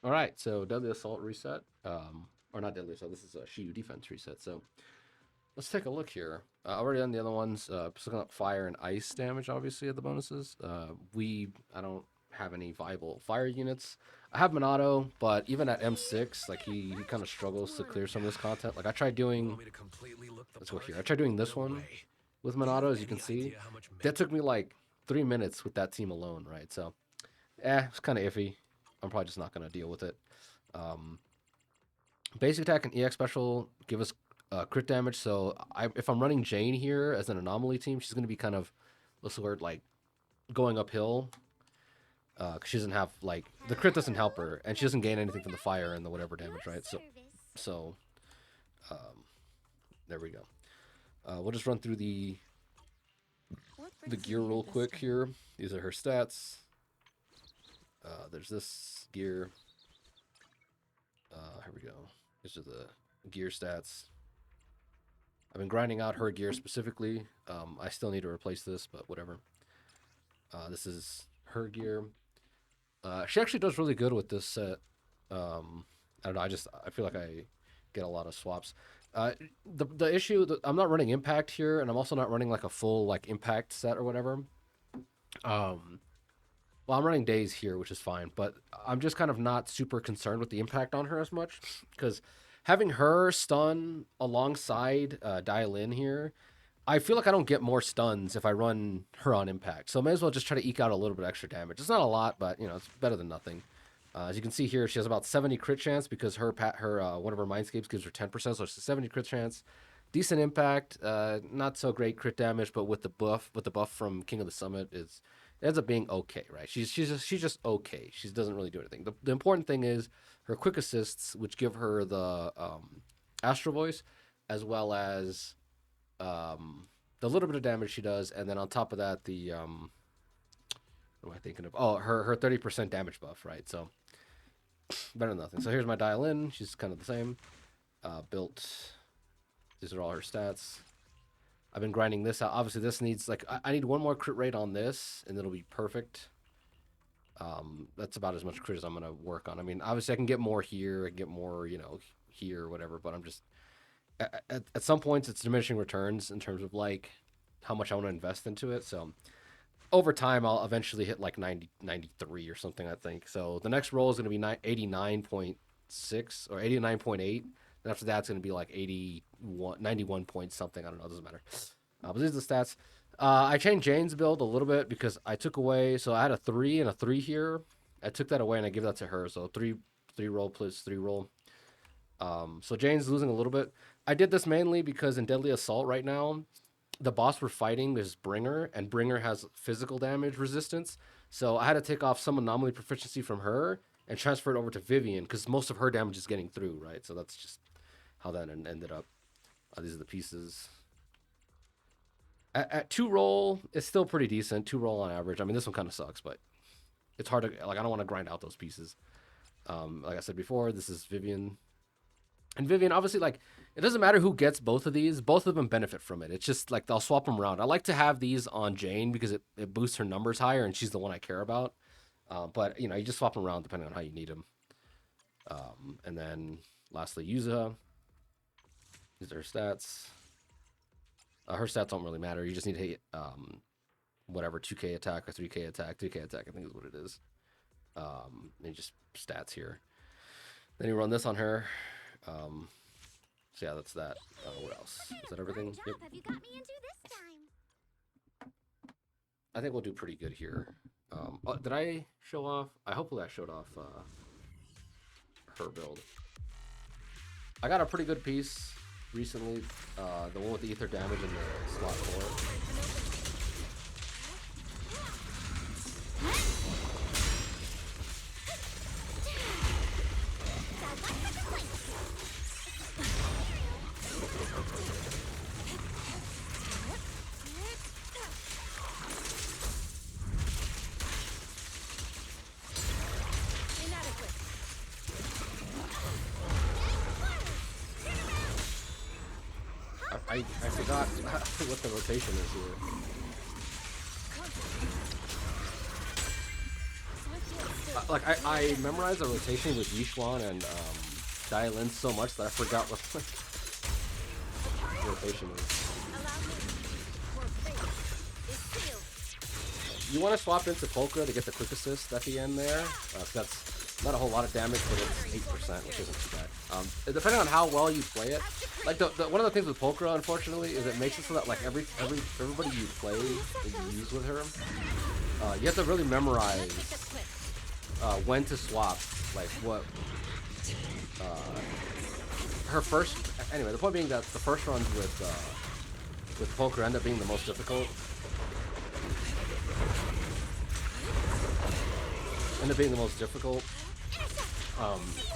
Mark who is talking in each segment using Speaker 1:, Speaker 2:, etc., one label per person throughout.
Speaker 1: All right, so Deadly Assault reset. Or not Deadly Assault, this is a Shiyu defense reset. So let's take a look here. Already on the other ones, just looking up fire and ice damage, obviously, at the bonuses. I don't have any viable fire units. I have Minato, but even at M6, like he kind of struggles to clear some of this content. Like I tried doing, let's go here. I tried doing this one with Minato, as you can see. That took me like 3 minutes with that team alone, right? So, it's kind of iffy. I'm probably just not going to deal with it. Um, Basic attack and EX special give us crit damage. So if I'm running Jane here as an anomaly team, she's going to be kind of, what's the word, like going uphill. Because she doesn't have, like, the crit doesn't help her. And she doesn't gain anything from the fire and the whatever damage, right? So um, there we go. We'll just run through the gear real quick here. These are her stats. There's this gear. Here we go. These are the gear stats. I've been grinding out her gear specifically. I still need to replace this, but whatever. This is her gear. She actually does really good with this set. I don't know. I feel like I get a lot of swaps. The issue that I'm not running impact here, and I'm also not running like a full like impact set or whatever. Well, I'm running days here, which is fine, but I'm just kind of not super concerned with the impact on her as much because having her stun alongside Dial In here, I feel like I don't get more stuns if I run her on impact. So I may as well just try to eke out a little bit extra damage. It's not a lot, but you know it's better than nothing. As you can see here, she has about 70 crit chance because her one of her mindscapes gives her 10%, so it's a 70 crit chance. Decent impact, not so great crit damage, but with the buff from King of the Summit is it ends up being okay, right? She's just okay. She doesn't really do anything. The important thing is her quick assists, which give her the Astro Voice, as well as the little bit of damage she does, and then on top of that, the what am I thinking of? Oh, her 30% damage buff, right? So better than nothing. So here's my dial in. She's kind of the same. Built. These are all her stats. I've been grinding this out. Obviously, this needs like I need one more crit rate on this, and it'll be perfect. That's about as much crit as I'm gonna work on. I mean, obviously, I can get more here, I can get more, here or whatever. But I'm just at some points it's diminishing returns in terms of like how much I want to invest into it. So over time, I'll eventually hit like 90, 93 or something. I think so. The next roll is gonna be 89.6 or 89.8. And after that, it's going to be like 81, 91 points something. I don't know. It doesn't matter. But these are the stats. I changed Jane's build a little bit because I took away. So I had a 3 and a 3 here. I took that away and I gave that to her. So 3 roll plus 3 roll. So Jane's losing a little bit. I did this mainly because in Deadly Assault right now, the boss we're fighting is Bringer, and Bringer has physical damage resistance. So I had to take off some anomaly proficiency from her and transfer it over to Vivian because most of her damage is getting through, right? So that's just how that ended up. These are the pieces. At 2 roll, it's still pretty decent. 2 roll on average. I mean, this one kind of sucks, but it's hard to like. I don't want to grind out those pieces. Like I said before, this is Vivian, and Vivian obviously like it doesn't matter who gets both of these. Both of them benefit from it. It's just like they'll swap them around. I like to have these on Jane because it boosts her numbers higher, and she's the one I care about. But you just swap them around depending on how you need them. And then lastly, Yuza. These are her stats. Her stats don't really matter. You just need to hit whatever 2K attack or 3K attack. 3K attack, I think is what it is. And just stats here. Then you run this on her. So yeah, that's that. What else? Is that everything? Yep.
Speaker 2: Have you got me into this time?
Speaker 1: I think we'll do pretty good here. Did I show off? Hopefully I showed off her build. I got a pretty good piece recently, the one with the ether damage in the slot 4. I forgot what the rotation is here. I memorized the rotation with Yishuan and Dialin so much that I forgot what the rotation is. You want to swap into Polka to get the quick assist at the end there. That's not a whole lot of damage, but it's 8%, which isn't too bad. Depending on how well you play it, like one of the things with Polka, unfortunately, is it makes it so that like everybody you play that you use with her, you have to really memorize when to swap, like what. Her first, anyway, the point being that the first runs with Polka end up being the most difficult.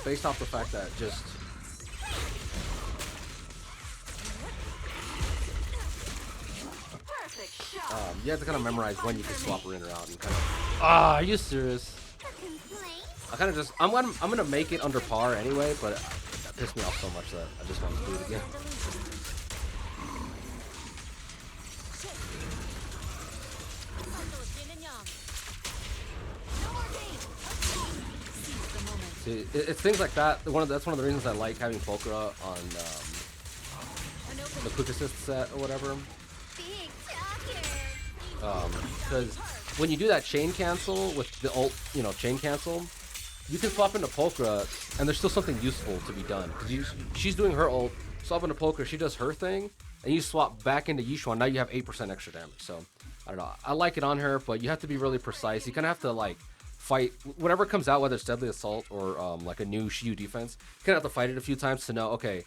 Speaker 1: Based off the fact that just you have to kind of memorize when you can swap her in or out and kind of are you serious? I kind of just I'm gonna make it under par anyway, but that pissed me off so much that I just want to do it again. See, it's things like that. That's one of the reasons I like having Polka on the quick assist set or whatever. Because when you do that chain cancel with the ult, chain cancel, you can swap into Polka, and there's still something useful to be done. Because she's doing her ult, swap into Polka, she does her thing, and you swap back into Yishuan. Now you have 8% extra damage. So I don't know. I like it on her, but you have to be really precise. You kind of have to like fight whatever comes out, whether it's Deadly Assault or like a new Shiyu defense. You kind of have to fight it a few times to know, okay,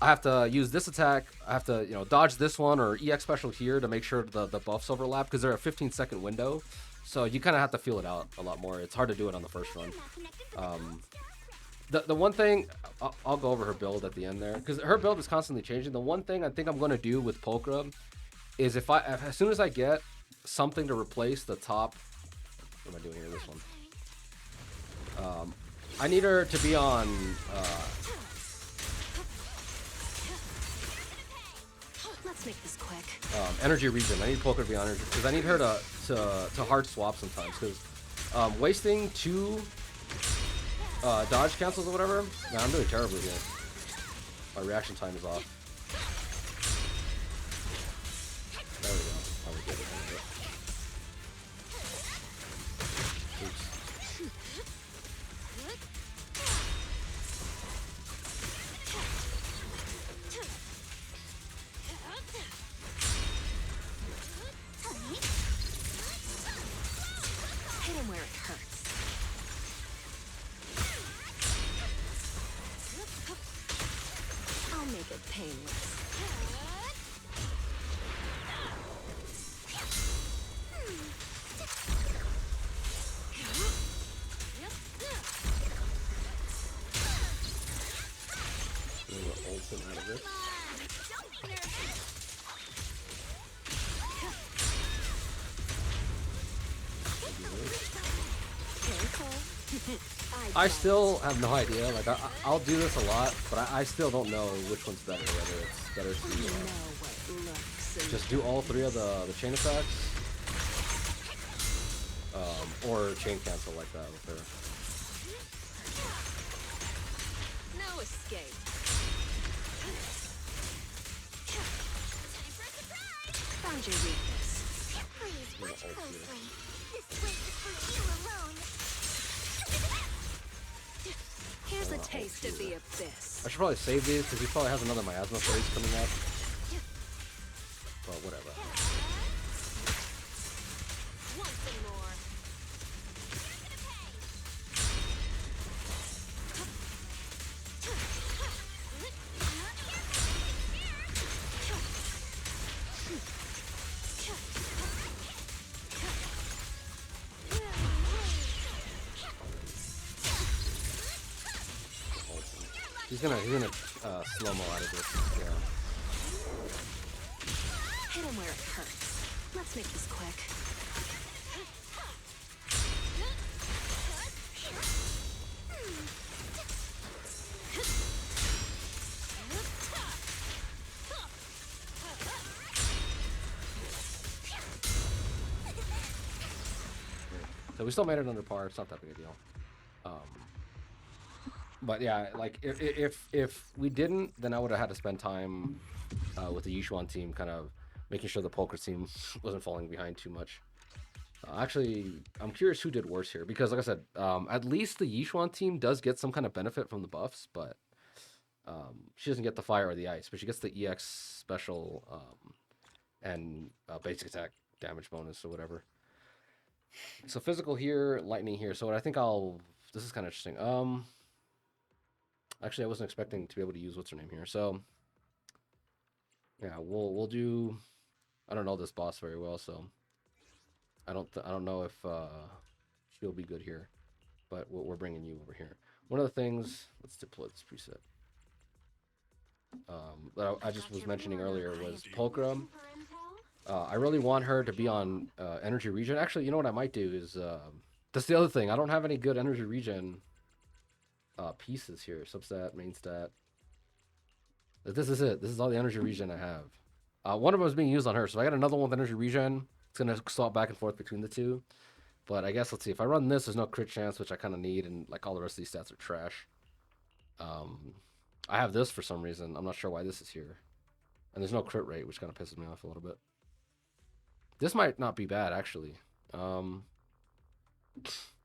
Speaker 1: I have to use this attack, I have to dodge this one or EX special here to make sure the buffs overlap, because they're a 15-second window, so you kind of have to feel it out a lot more. It's hard to do it on the first run. The one thing, I'll go over her build at the end there, because her build is constantly changing. The one thing I think I'm going to do with Polka is as soon as I get something to replace the top, what am I doing here, this one, I need her to be on
Speaker 3: Let's make this quick.
Speaker 1: Energy regen. I need Polka to be on her because I need her to hard swap sometimes, because wasting 2 dodge cancels or whatever. Nah, I'm doing terribly here. My reaction time is off. There we go. Oh, we get it.
Speaker 3: Hit him where it hurts. I'll make it painless.
Speaker 1: Out of this. I still have no idea. Like I'll do this a lot, but I still don't know which one's better. Whether it's better to just do all 3 of the chain attacks, or chain cancel like that with her.
Speaker 3: No escape. Found your weakness.
Speaker 2: Please watch closely. This place is for you alone.
Speaker 3: Here's a taste of the abyss.
Speaker 1: I should probably save these because he probably has another miasma phase coming up. But whatever.
Speaker 3: Want some more?
Speaker 1: He's gonna slow-mo out of this. Yeah.
Speaker 3: Hit him where it hurts. Let's make this quick.
Speaker 1: So we still made it under par. It's not that big a deal. But yeah, like if we didn't, then I would have had to spend time with the Yishuan team, kind of making sure the poker team wasn't falling behind too much. Actually, I'm curious who did worse here because, like I said, at least the Yishuan team does get some kind of benefit from the buffs, but she doesn't get the fire or the ice, but she gets the EX special and basic attack damage bonus or whatever. So physical here, lightning here. So what I think I'll. This is kind of interesting. Actually, I wasn't expecting to be able to use what's her name here. So yeah, we'll do. I don't know this boss very well, so I don't know if she'll be good here. But we're bringing you over here. One of the things. Let's deploy this preset. That I just was mentioning earlier was Pulcrum. I really want her to be on energy regen. Actually, you know what I might do is that's the other thing. I don't have any good energy regen pieces here. Substat, main stat. This is it. This is all the energy regen I have. One of them is being used on her, so if I got another one with energy regen, it's gonna swap back and forth between the two. But I guess let's see. If I run this, there's no crit chance, which I kind of need, and like all the rest of these stats are trash. I have this for some reason. I'm not sure why this is here, and there's no crit rate, which kind of pisses me off a little bit. This might not be bad, actually. I don't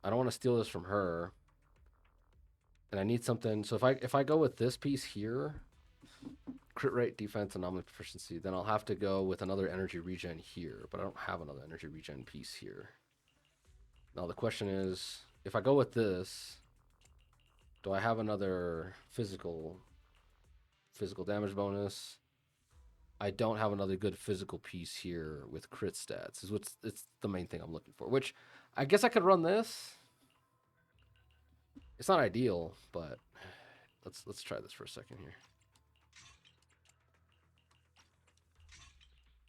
Speaker 1: want to steal this from her. And I need something. So if I go with this piece here, crit rate, defense, anomaly proficiency, then I'll have to go with another energy regen here. But I don't have another energy regen piece here. Now the question is, if I go with this, do I have another physical damage bonus? I don't have another good physical piece here with crit stats. It's the main thing I'm looking for. Which I guess I could run this. It's not ideal, but let's try this for a second here.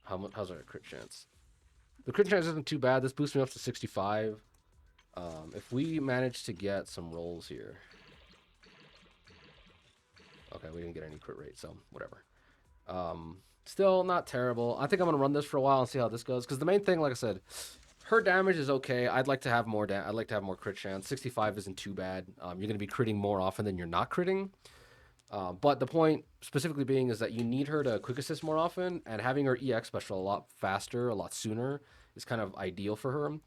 Speaker 1: How's our crit chance? The crit chance isn't too bad. This boosts me up to 65. If we manage to get some rolls here. Okay, we didn't get any crit rate, so whatever. Still not terrible. I think I'm going to run this for a while and see how this goes. Because the main thing, like I said, her damage is okay. I'd like to have more I'd like to have more crit chance. 65 isn't too bad. You're going to be critting more often than you're not critting. But the point specifically being is that you need her to quick assist more often. And having her EX special a lot faster, a lot sooner is kind of ideal for her.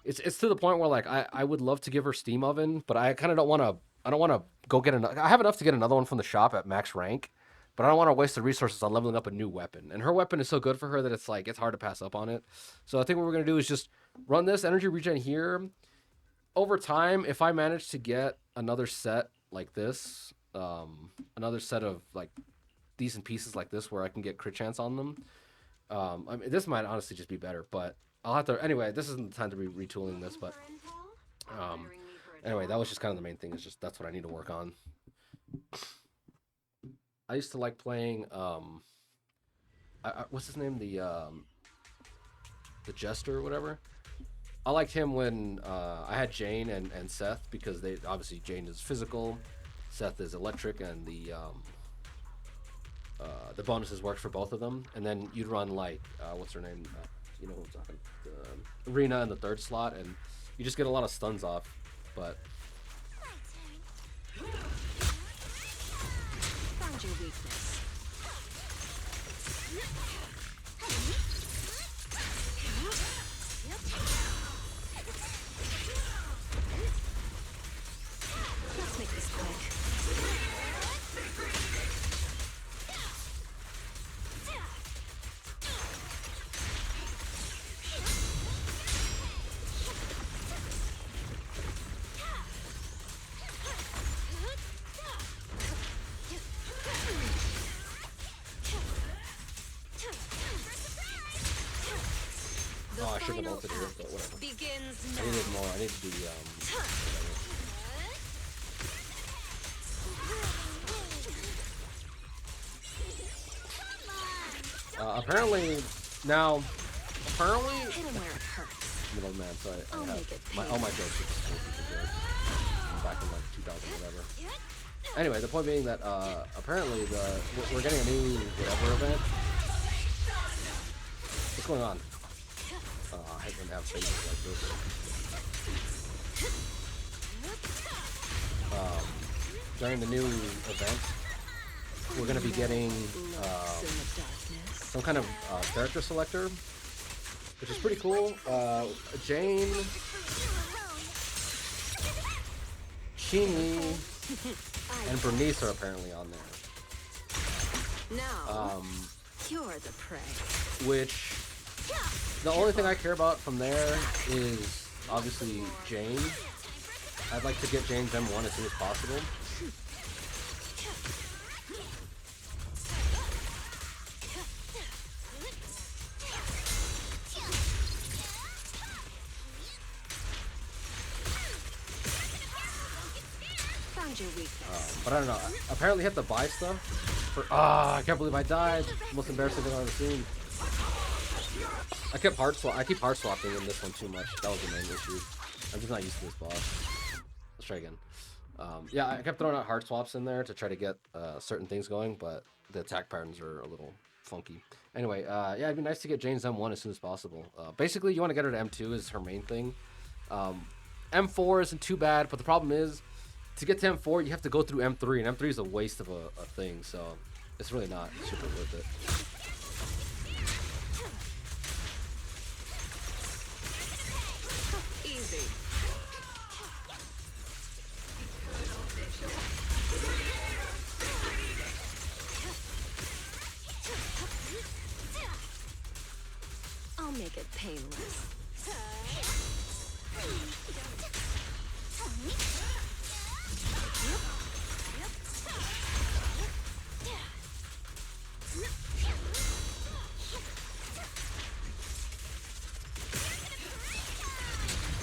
Speaker 1: It's to the point where like I would love to give her Steam Oven, but I kind of don't want to. I don't want to go get another. I have enough to get another one from the shop at max rank. But I don't want to waste the resources on leveling up a new weapon. And her weapon is so good for her that it's like, it's hard to pass up on it. So I think what we're going to do is just run this energy regen here. Over time, if I manage to get another set like this, another set of like decent pieces like this where I can get crit chance on them, I mean, this might honestly just be better. But I'll have to, anyway, this isn't the time to be retooling this. But anyway, that was just kind of the main thing. Is just that's what I need to work on. I used to like playing, what's his name? The Jester or whatever. I liked him when I had Jane and Seth because they obviously Jane is physical, Seth is electric, and the bonuses worked for both of them. And then you'd run like what's her name? You know who I'm talking? Rena in the third slot, and you just get a lot of stuns off. But
Speaker 3: Found your weakness. Let's make this quick.
Speaker 1: oh, I should have ulted here, but whatever.
Speaker 3: Begins
Speaker 1: I
Speaker 3: now.
Speaker 1: needed more. I needed the apparently now apparently
Speaker 3: Hit him where it hurts.
Speaker 1: middle man. So I
Speaker 3: I'll make
Speaker 1: have
Speaker 3: it
Speaker 1: all my jokes are good. Back in like 2000 whatever. Anyway, the point being that apparently we're getting a new whatever event. What's going on? I hate when they have phases like this. during the new event, we're gonna be getting
Speaker 3: Lurks in the darkness.
Speaker 1: some kind of character selector, which is pretty cool. Jane, Sheeny, and Bernice are apparently on there.
Speaker 3: Now, you're the prey.
Speaker 1: Which the only thing I care about from there is obviously Jane. I'd like to get Jane's M1 as soon as possible.
Speaker 3: Found your weakness.
Speaker 1: But I don't know. Apparently, you have to buy stuff. For I can't believe I died. Most embarrassing thing I've ever seen. I keep heart swapping in this one too much. That was the main issue. I'm just not used to this boss. Let's try again. Yeah, I kept throwing out heart swaps in there to try to get certain things going, but the attack patterns are a little funky. Anyway, yeah, it'd be nice to get Jane's M1 as soon as possible. Basically, you want to get her to M2 is her main thing. M4 isn't too bad, but the problem is, to get to M4, you have to go through M3, and M3 is a waste of a thing, so it's really not super worth it.
Speaker 3: Easy. I'll make it painless.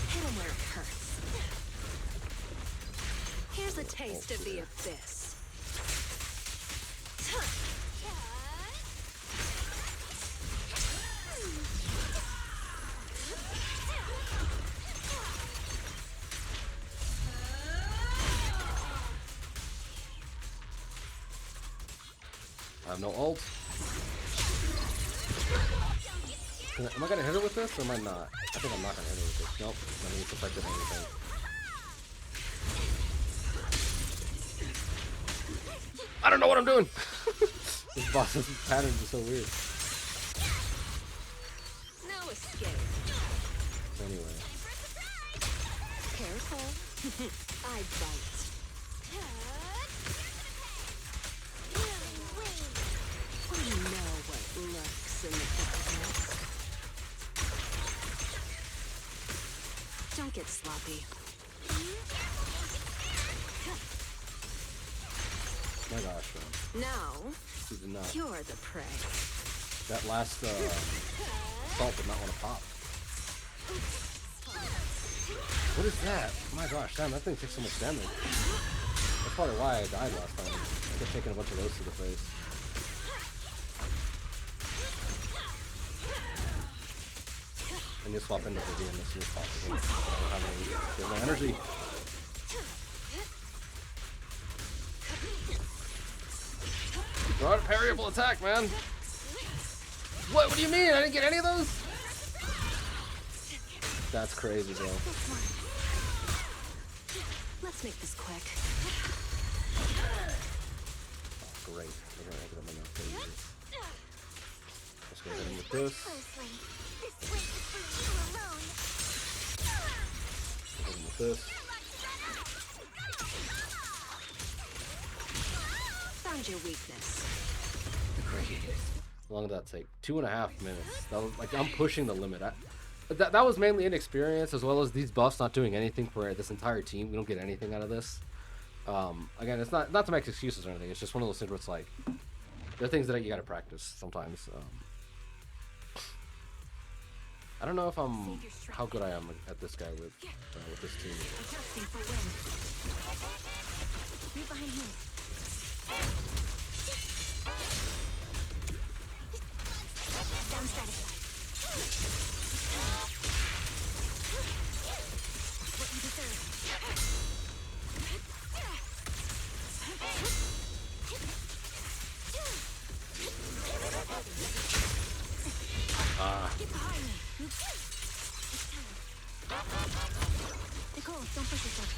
Speaker 3: Hit 'em where it hurts. Here's a taste of the abyss.
Speaker 1: I have no ult. Am I gonna hit her with this or am I not? I think I'm not gonna hit her with this. Nope, not even affected anything. I don't know what I'm doing. This boss's patterns are so weird.
Speaker 3: No escape.
Speaker 1: Anyway,
Speaker 3: Careful. I bite. We know what lurks in the darkness. Don't get sloppy.
Speaker 1: my gosh, man.
Speaker 3: Now,
Speaker 1: She did not.
Speaker 3: you're the prey.
Speaker 1: That last salt did not want to pop. What is that? Oh my gosh, damn, that thing takes so much damage. That's probably why I died last time. I kept taking a bunch of those to the face. I need to swap into Vivian as soon as possible. I don't have any energy. Not a parryable attack, man. What do you mean? I didn't get any of those? That's crazy, bro.
Speaker 3: Let's make this quick.
Speaker 1: Oh, great. We're gonna open up my mouth crazy. Let's go ahead and with this.
Speaker 2: Closely. This weight is for you alone.
Speaker 1: Hit him with this.
Speaker 3: Found your weakness.
Speaker 1: How long did that take? 2.5 minutes. That was like I'm pushing the limit. That was mainly inexperience, as well as these buffs not doing anything for this entire team. We don't get anything out of this. Again, it's not to make excuses or anything. It's just one of those things where it's like there are things that you got to practice sometimes. I don't know if I'm how good I am at this guy with this team.
Speaker 3: Adjusting for wind. Right behind me.
Speaker 2: Sounds satisfied. What you deserve. Get behind me. It's time. Nicole, don't push yourself.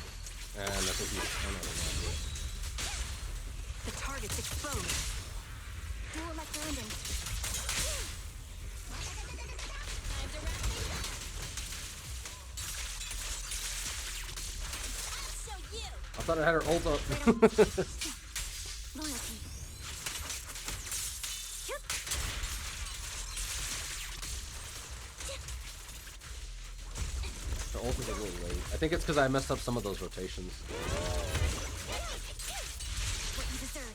Speaker 1: And I think he's. Oh, no, no, no.
Speaker 2: my surroundings. I'll show you.
Speaker 1: I thought I had her ult up.
Speaker 2: Loyalty. Yep.
Speaker 1: The ult is a little late. I think it's because I messed up some of those rotations.
Speaker 2: What you deserve.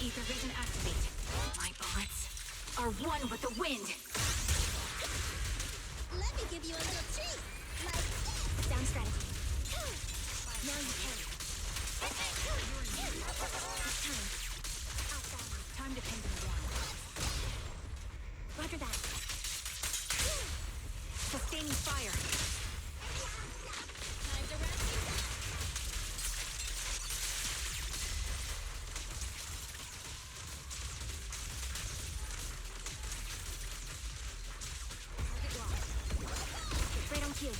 Speaker 2: Ether vision activate. My bullets are one with the wind. Let me give you a little treat. Like this. Down strategy. Now you can. It's time. Time to pin them down. Roger that. Sustaining fire. Time to rest. Target locked. Right on cue.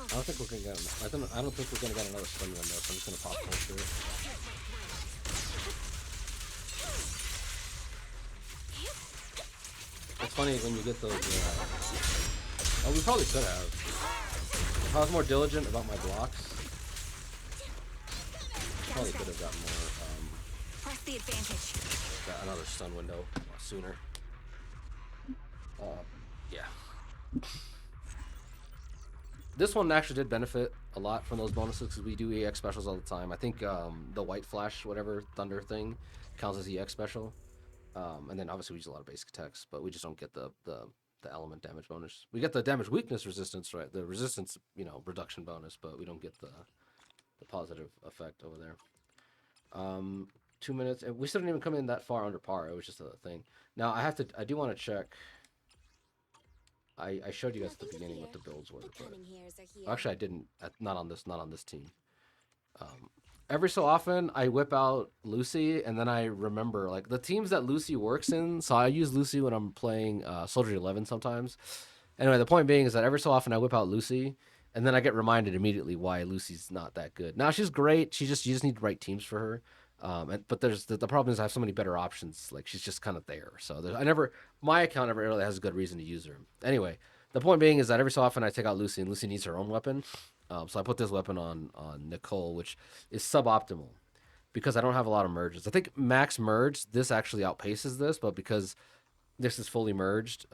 Speaker 1: I don't think we're gonna get. I don't think we're gonna get another stun window. So I'm just gonna pop closer. It's funny when you get those. Oh, we probably could have. If I was more diligent about my blocks, probably could have gotten more.
Speaker 2: Press the advantage.
Speaker 1: Got another stun window sooner. Yeah. This one actually did benefit a lot from those bonuses because we do EX specials all the time. I think the white flash, whatever thunder thing, counts as EX special. And then obviously we use a lot of basic attacks, but we just don't get the element damage bonus. We get the damage weakness resistance, right? The resistance, reduction bonus, but we don't get the positive effect over there. 2 minutes, and we still didn't even come in that far under par. It was just a thing. Now I do want to check. I showed you guys at the beginning what the builds were, but actually I didn't. Not on this team. Every so often I whip out Lucy, and then I remember like the teams that Lucy works in. So I use Lucy when I'm playing Soldier 11 sometimes. Anyway, the point being is that every so often I whip out Lucy, and then I get reminded immediately why Lucy's not that good. Now she's great. You just need the right teams for her. But there's the problem is I have so many better options. Like she's just kind of there. So my account never really has a good reason to use her. Anyway, the point being is that every so often I take out Lucy, and Lucy needs her own weapon. So I put this weapon on Nicole, which is suboptimal because I don't have a lot of merges. I think max merge, this actually outpaces this, but because this is fully merged,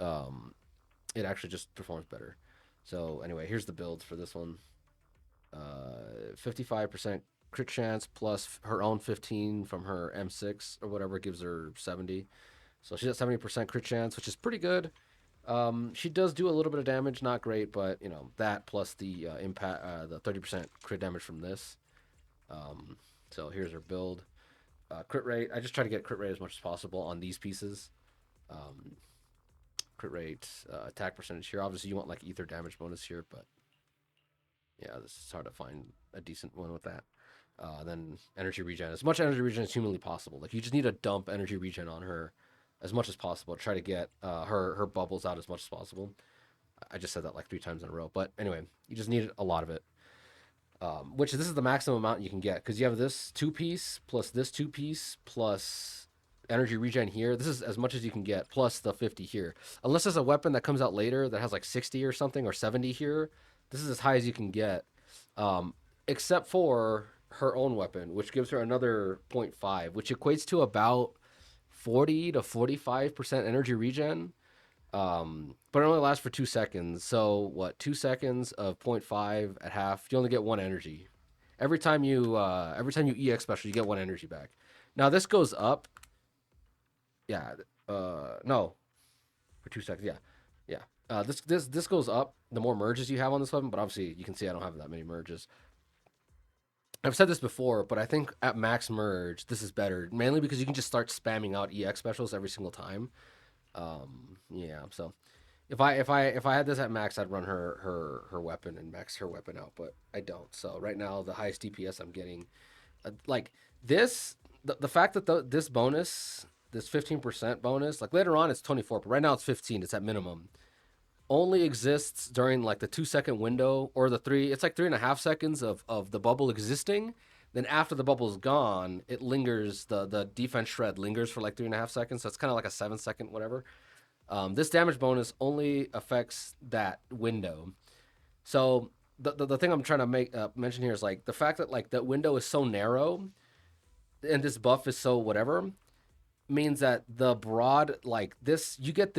Speaker 1: it actually just performs better. So anyway, here's the builds for this one. 55% crit chance plus her own 15 from her M6 or whatever gives her 70. So she's at 70% crit chance, which is pretty good. She does do a little bit of damage, not great, but that plus the impact, the 30% crit damage from this. So here's her build. Crit rate, I just try to get crit rate as much as possible on these pieces. Crit rate, attack percentage here. Obviously you want like ether damage bonus here, but yeah, this is hard to find a decent one with that. Then energy regen, as much energy regen as humanly possible. Like you just need to dump energy regen on her as much as possible. Try to get her bubbles out as much as possible. I just said that like 3 times in a row, but anyway, you just need a lot of it. Which this is the maximum amount you can get because you have this 2-piece plus this 2-piece plus energy regen here. This is as much as you can get plus the 50 here. Unless there's a weapon that comes out later that has like 60 or something or 70 here. This is as high as you can get, except for her own weapon, which gives her another 0.5, which equates to about 40 to 45% energy regen. But it only lasts for 2 seconds. So what? 2 seconds of 0.5 at half. You only get 1 energy. Every time you EX special, you get 1 energy back. Now this goes up. Yeah. No. For 2 seconds. Yeah. This goes up the more merges you have on this weapon, but obviously you can see I don't have that many merges. I've said this before, but I think at max merge this is better, mainly because you can just start spamming out EX specials every single time. Yeah. So if I had this at max, I'd run her weapon and max her weapon out, but I don't. So right now the highest DPS I'm getting Like this, the fact that this bonus, this 15% bonus, like later on it's 24, but right now it's 15. It's at minimum. Only exists during like the 2 second window or the three. It's like 3.5 seconds of the bubble existing. Then after the bubble is gone, it lingers. The defense shred lingers for like 3.5 seconds. So it's kind of like a 7 second whatever. This damage bonus only affects that window. So the thing I'm trying to make mention here is like the fact that like that window is so narrow and this buff is so whatever means that the broad like this you get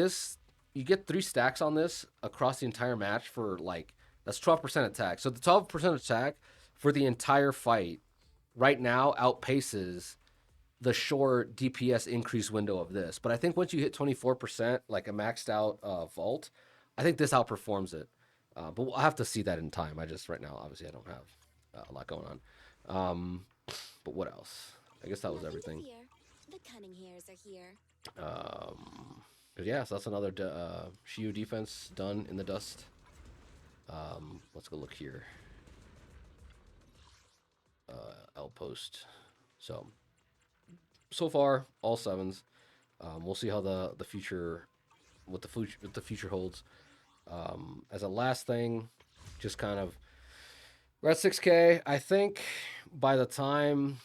Speaker 1: 3 stacks on this across the entire match for like that's 12% attack. So the 12% attack for the entire fight right now outpaces the short DPS increase window of this. But I think once you hit 24%, like a maxed out vault, I think this outperforms it. But we'll have to see that in time. I just right now, obviously, I don't have a lot going on. But what else? I guess that was
Speaker 3: Nothing to
Speaker 1: everything.
Speaker 3: fear. The cunning hairs are here.
Speaker 1: But yeah, so that's another Shiyu defense done in the dust. Let's go look here. Outpost. So far, all sevens. We'll see how the future, what the future holds. As a last thing, just kind of, we're at 6K. I think by the time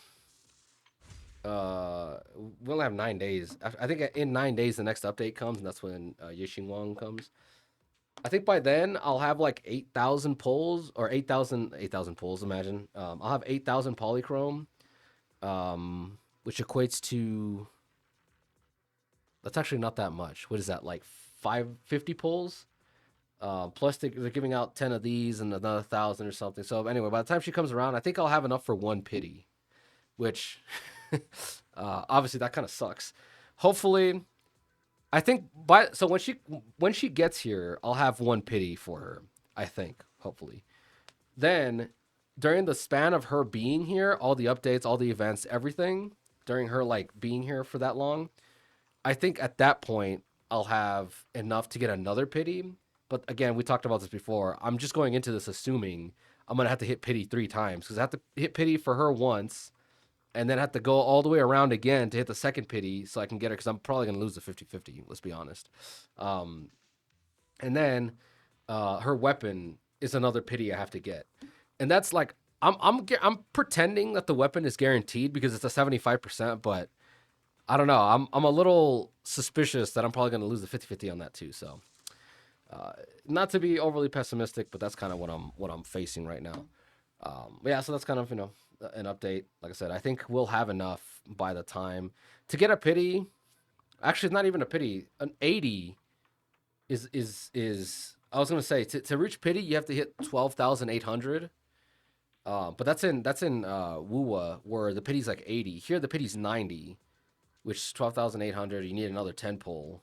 Speaker 1: we only have 9 days. I think in 9 days the next update comes, and that's when Yixing Wang comes. I think by then I'll have like 8,000 pulls or 8,000 pulls. Imagine I'll have 8,000 polychrome, which equates to, that's actually not that much. What is that, like 550 pulls? Plus they're giving out 10 of these and another 1,000 or something. So anyway, by the time she comes around, I think I'll have enough for one pity, which obviously that kind of sucks. Hopefully, I think so when she gets here, I'll have one pity for her. I think hopefully. Then during the span of her being here, all the updates, all the events, everything during her like being here for that long, I think at that point I'll have enough to get another pity. But again, we talked about this before. I'm just going into this assuming I'm gonna have to hit pity 3 times because I have to hit pity for her once, and then have to go all the way around again to hit the second pity so I can get her because I'm probably gonna lose the 50-50. Let's be honest. And then her weapon is another pity I have to get, and that's like I'm pretending that the weapon is guaranteed because it's a 75%, but I don't know. I'm a little suspicious that I'm probably going to lose the 50-50 on that too. So, not to be overly pessimistic, but that's kind of what I'm facing right now. Yeah, so that's kind of an update. Like I said, I think we'll have enough by the time to get a pity. Actually, it's not even a pity. An 80 is I was going to say to reach pity you have to hit 12,800. But that's in Wuwa where the pity's like 80. Here the pity's 90. Which is 12,800. You need another 10 pull.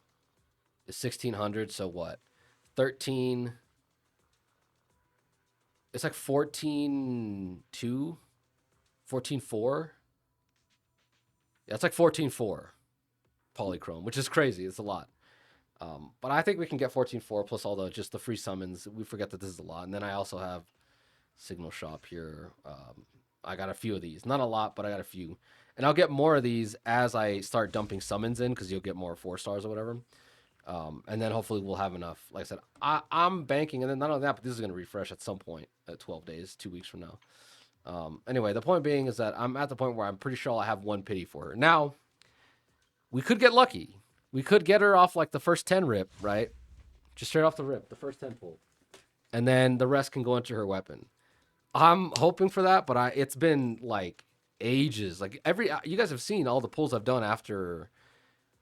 Speaker 1: It's 1,600. So what? 13. It's like 14.2, 14.4. Yeah, it's like 14.4 polychrome, which is crazy. It's a lot. But I think we can get 14.4 plus all the free summons. We forget that this is a lot. And then I also have Signal Shop here. I got a few of these. Not a lot, but I got a few. And I'll get more of these as I start dumping summons in because you'll get more 4-stars or whatever. And then hopefully we'll have enough. Like I said, I'm banking, and then not only that, but this is going to refresh at some point at 12 days, 2 weeks from now. Anyway, the point being is that I'm at the point where I'm pretty sure I have one pity for her. Now, we could get lucky. We could get her off like the first 10 rip, right? Just straight off the rip, the first 10 pull. And then the rest can go into her weapon. I'm hoping for that, but it's been like ages. Like you guys have seen all the pulls I've done after,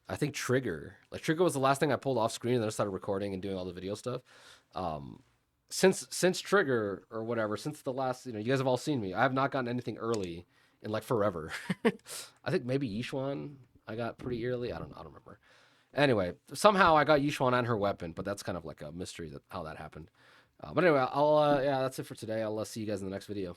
Speaker 1: I think Trigger. Like Trigger was the last thing I pulled off screen, and then I started recording and doing all the video stuff. Since Trigger or whatever, since the last, you guys have all seen me. I have not gotten anything early in like forever. I think maybe Yixuan I got pretty early. I don't know. I don't remember. Anyway, somehow I got Yixuan and her weapon, but that's kind of like a mystery how that happened. But anyway, yeah, that's it for today. I'll see you guys in the next video.